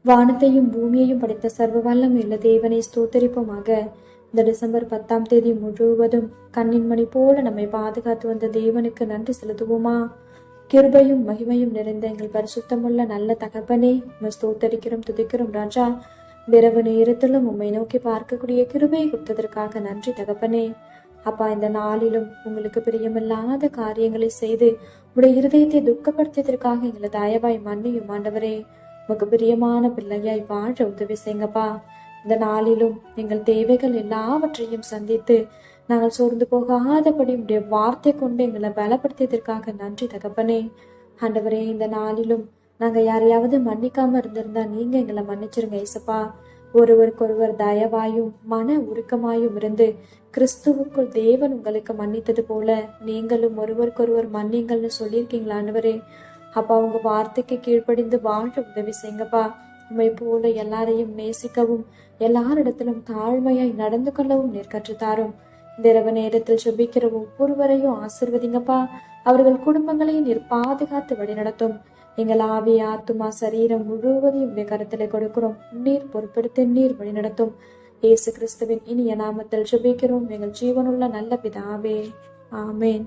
வானத்தையும் பூமியையும் படைத்த சர்வ வல்லமையுள்ள தேவனை ஸ்தோத்தரிப்போமாக. இந்த டிசம்பர் 10ஆம் தேதி முழுவதும் கண்ணின் மணி போல நம்மை பாதுகாத்து வந்த தேவனுக்கு நன்றி செலுத்துவோமா? கிருபையும் மகிமையும் நிறைந்த எங்கள் பரிசுத்தமுள்ள நல்ல தகப்பனே, உம்மை ஸ்தோத்தரிக்கிறோம், துதிக்கிறோம் ராஜா. இரவு நேரத்திலும் உம்மை நோக்கி பார்க்கக்கூடிய கிருபையை கொடுத்ததற்காக நன்றி தகப்பனே. அப்பா, இந்த நாளிலும் உங்களுக்கு பிரியமில்லாத காரியங்களை செய்து உடைய இருதயத்தை துக்கப்படுத்தியதற்காக எங்களை தயவாய் மன்னியும் ஆண்டவரே. உமக்கு பிரியமான பிள்ளையாய் வாழ உதவி செய்யுங்கப்பா. இந்த நாளிலும் எங்கள் தேவைகள் எல்லாவற்றையும் சந்தித்து நாங்கள் சோர்ந்து போகாதபடி உடைய வார்த்தை கொண்டு எங்களை பலப்படுத்தியதற்காக நன்றி தகப்பனே. ஆண்டவரே, இந்த நாளிலும் நாங்க யாரையாவது மன்னிக்காம இருந்திருந்தா நீங்க எங்களை மன்னிச்சிருங்க ஏசப்பா. ஒருவருக்கொருவர் தயவாயும் மன உருக்கமாயும் இருந்து கிறிஸ்துவுக்குள் தேவன் உங்களுக்கு மன்னித்தது போல நீங்களும் ஒருவருக்கொருவர் மன்னிங்கள்னு சொல்லியிருக்கீங்களா ஆண்டவரே. அப்பா, உங்க வார்த்தைக்கு கீழ்ப்படிந்து வாழ உதவி செய்யுங்கப்பா. உண்மை போல எல்லாரையும் நேசிக்கவும் எல்லாரிடத்திலும் தாழ்மையாய் நடந்து கொள்ளவும் நீர் கற்றுத்தாரும். இந்த இரவு நேரத்தில் சுபிக்கிற ஒவ்வொருவரையும் ஆசிர்வதிங்கப்பா. அவர்கள் குடும்பங்களையும் நீர் பாதுகாத்து வழிநடத்தும். எங்கள் ஆவி, ஆத்துமா, சரீரம் முழுவதையும் உடைய கருத்துல கொடுக்கிறோம். நீர் பொறுப்படுத்த நீர் வழிநடத்தும். இயேசு கிறிஸ்துவின் இனிய நாமத்தில் சுபிக்கிறோம் எங்கள் ஜீவனுள்ள நல்ல பிதாவே, ஆமேன்.